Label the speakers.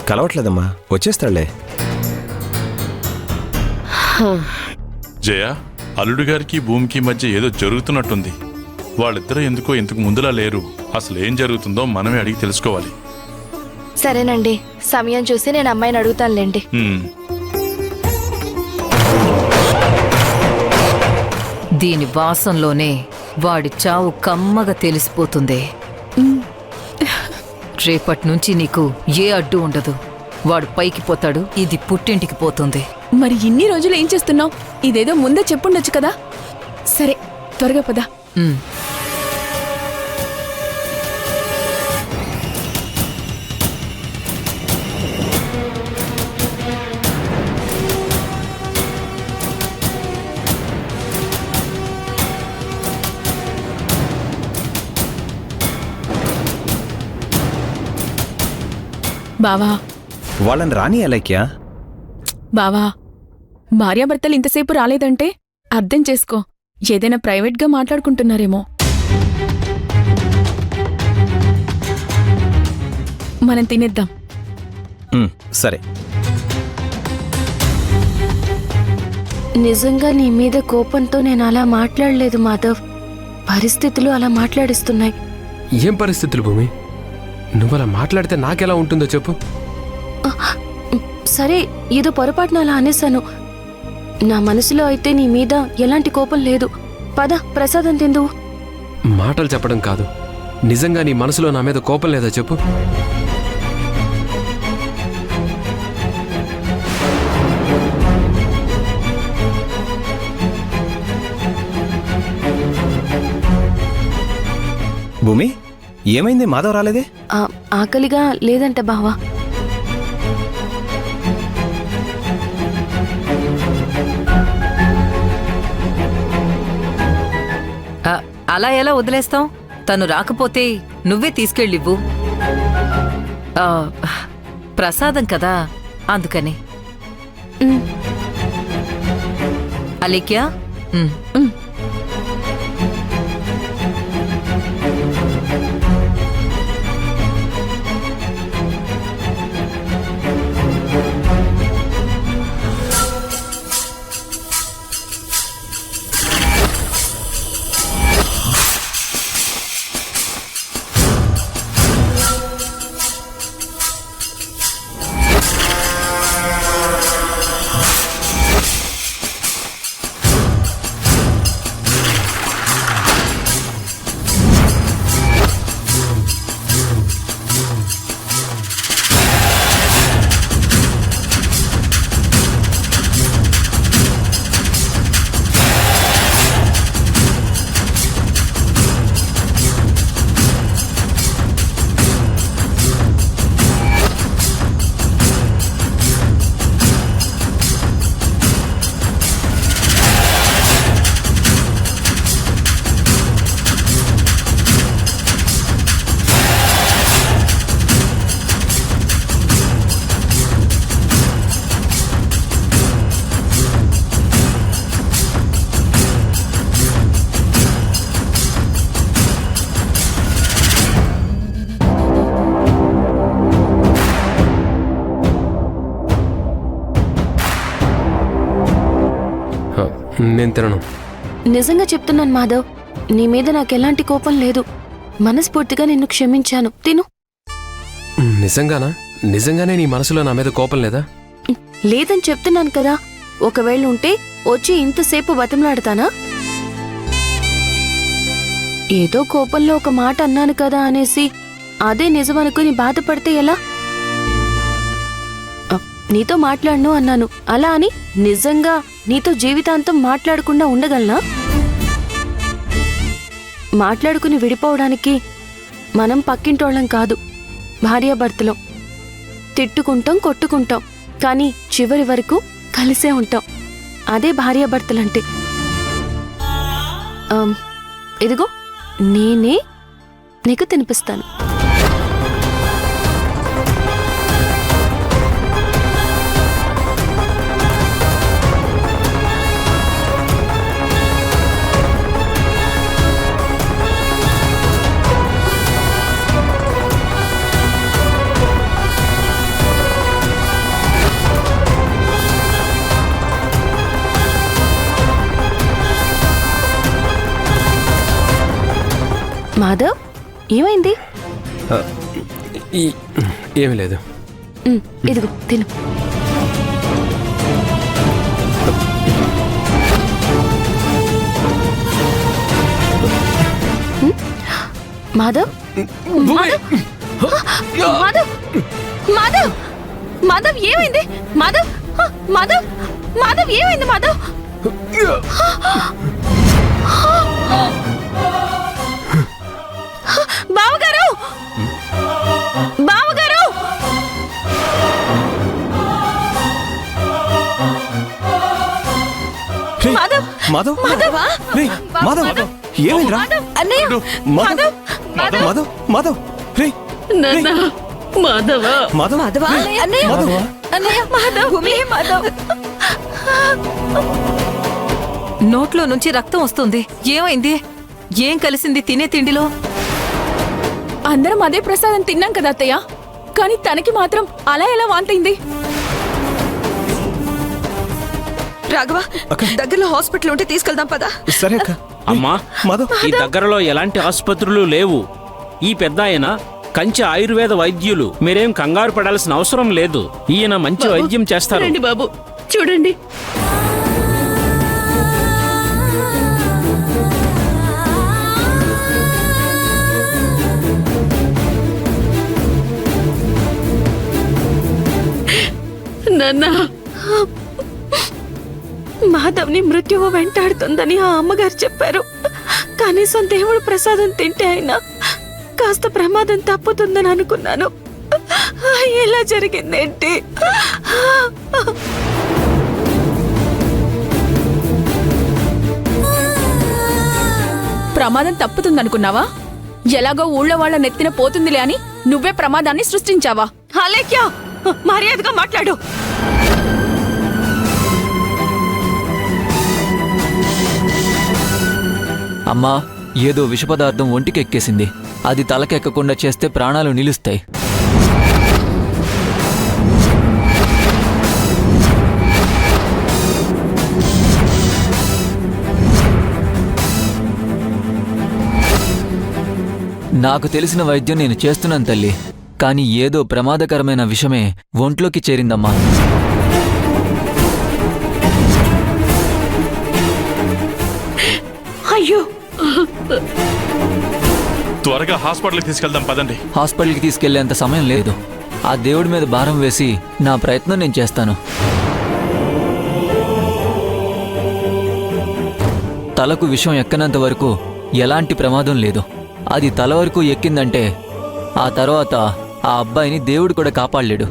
Speaker 1: కలవట్లేదమ్మా, వచ్చేస్తాడులే.
Speaker 2: జయ, అల్లుడు గారికి భూమికి మధ్య ఏదో జరుగుతున్నట్టుంది. వాళ్ళిద్దరూ ఎందుకో ఇంతకు ముందులా లేరు. అసలు ఏం జరుగుతుందో మనమే అడిగి తెలుసుకోవాలి.
Speaker 3: సరేనండి, సమయం చూసి నేను అమ్మాయిని అడుగుతానులేండి.
Speaker 4: దీని వాసంలోనే వాడి చావు కమ్మగా తెలిసిపోతుంది. రేపటి నుంచి నీకు ఏ అడ్డు ఉండదు. వాడు పైకి పోతాడు, ఇది పుట్టింటికి పోతుంది.
Speaker 5: మరి ఇన్ని రోజులు ఏం చేస్తున్నావు? ఇదేదో ముందే చెప్పుండొచ్చు కదా. సరే, త్వరగా పదా. బావా,
Speaker 1: వాళ్ళని రాని అలైక్యా.
Speaker 5: బావా, భార్యాభర్తలు ఇంతసేపు రాలేదంటే అర్థం చేసుకో, ఏదైనా ప్రైవేట్గా మాట్లాడుకుంటున్నారేమో. మనం తినేద్దాం.
Speaker 1: సరే.
Speaker 3: నిజంగా నీ మీద కోపంతో నేను అలా మాట్లాడలేదు మాధవ్. పరిస్థితులు అలా మాట్లాడిస్తున్నాయి.
Speaker 6: ఏం పరిస్థితులు భూమి? నువ్వలా మాట్లాడితే నాకెలా ఉంటుందో చెప్పు.
Speaker 3: సరే, ఏదో పొరపాటున అలా అనేశాను. నా మనసులో అయితే నీ మీద ఎలాంటి కోపం లేదు. పద, ప్రసాదం తిందు.
Speaker 6: మాటలు చెప్పడం కాదు, నిజంగా నీ మనసులో నా మీద కోపం లేదా చెప్పు.
Speaker 1: భూమి, ఏమైంది? మాధవ్ రాలేదే?
Speaker 3: ఆకలిగా లేదంట బావా.
Speaker 4: అలా ఎలా వదిలేస్తాం? తను రాకపోతే నువ్వే తీసుకెళ్ళివ్వు. ప్రసాదం కదా, అందుకని. అలేఖ్యా,
Speaker 6: నేను తినను.
Speaker 3: నిజంగా చెప్తున్నాను మాధవ్, నీ మీద నాకెలాంటి కోపం లేదు. మనస్ఫూర్తిగా నిన్ను క్షమించాను. తిను.
Speaker 6: నిజంగానా? నిజంగానే నీ మనసులో నా మీద కోపం లేదా?
Speaker 3: లేదని చెప్తున్నాను కదా. ఒకవేళ ఉంటే వచ్చి ఇంతసేపు బతిమలాడతానా? ఏదో కోపంలో ఒక మాట అన్నాను కదా అనేసి అదే నిజమనుకుని బాధపడితే ఎలా? నీతో మాట్లాడను అన్నాను, అలా అని నిజంగా నీతో జీవితాంతం మాట్లాడకుండా ఉండగలనా? మాట్లాడుకుని విడిపోవడానికి మనం పక్కింటోళ్ళం కాదు, భార్యాభర్తలం. తిట్టుకుంటాం, కొట్టుకుంటాం, కానీ చివరి వరకు కలిసే ఉంటాం. అదే భార్యాభర్తలంటే. ఇదిగో నేనే నీకు తినిపిస్తాను. మాధవ్ ఏమైంది?
Speaker 6: ఏమీ లేదు.
Speaker 3: ఇదిగో తిను. మాధవ్ మాధవ్ మాధవ్ మాధవ్ మాధవ్ ఏమైంది? మాధవ్ మాధవ్ మాధవ్ ఏమైంది? మాధవ్ బావగారు బావగారు
Speaker 1: రేయ్,
Speaker 3: మాధవ్
Speaker 1: మాధవ్
Speaker 3: మాధవ్
Speaker 1: రేయ్, మాధవ్ ఏమైందిరా?
Speaker 3: అన్నయ్య
Speaker 1: మాధవ్ మాధవ్ మాధవ్ రే
Speaker 3: మాధవ
Speaker 1: మాధవ్
Speaker 3: మాధవ అన్నయ్య
Speaker 1: మాధవ్
Speaker 3: అన్నయ్య మాధవ్ మాధవ్
Speaker 4: నోట్లో నుంచి రక్తం వస్తుంది. ఏమైంది? ఏం కలిసింది తినే తిండిలో?
Speaker 5: అందరం అదే ప్రసాదం తిన్నాం కదా అత్తయ్య, కానీ తనకి మాత్రం అలా ఎలా వాంతైంది?
Speaker 7: రాఘవ, దగ్గరలో హాస్పిటల్ ఉంటే తీసుకెళ్దాం పదా.
Speaker 1: సరే అక్క.
Speaker 8: అమ్మా,
Speaker 1: మాధవ్
Speaker 8: ఈ దగ్గరలో ఎలాంటి ఆసుపత్రులు లేవు. ఈ పెద్ద ఆయన కంచి ఆయుర్వేద వైద్యులు. మీరేం కంగారు పడాల్సిన అవసరం లేదు. ఈయన మంచి వైద్యం చేస్తారు.
Speaker 3: బాబు చూడండి. నాన్న, మాధవ్ని మృత్యువు వెంటాడుతుందని ఆ అమ్మగారు చెప్పారు. కనీసం దేవుడు ప్రసాదం తింటే అయినా కాస్త ప్రమాదం తప్పుతుందని అనుకున్నాను. ఎలా జరిగిందేంటి?
Speaker 5: ప్రమాదం తప్పుతుందనుకున్నావా? ఎలాగో ఊళ్ళో వాళ్ళ నెత్తిన పోతుందిలే అని నువ్వే ప్రమాదాన్ని సృష్టించావా?
Speaker 3: అలేఖ్య, మర్యాదగా మాట్లాడు.
Speaker 9: అమ్మా, ఏదో విషపదార్థం ఒంటికెక్కేసింది. అది తలకెక్కకుండా చేస్తే ప్రాణాలు నిలుస్తాయి. నాకు తెలిసిన వైద్యం నేను చేస్తున్నాను తల్లి, కానీ ఏదో ప్రమాదకరమైన విషమే ఒంట్లోకి చేరిందమ్మా.
Speaker 3: అయ్యో,
Speaker 2: త్వరగా హాస్పిటల్కి తీసుకెళ్దాం పదండి.
Speaker 9: హాస్పిటల్కి తీసుకెళ్లేంత సమయం లేదు. ఆ దేవుడి మీద భారం వేసి నా ప్రయత్నం నేను చేస్తాను. తలకు విషం ఎక్కనంత వరకు ఎలాంటి ప్రమాదం లేదు. అది తల వరకు ఎక్కిందంటే ఆ తర్వాత ఆ అబ్బాయిని దేవుడు కూడా కాపాడలేడు.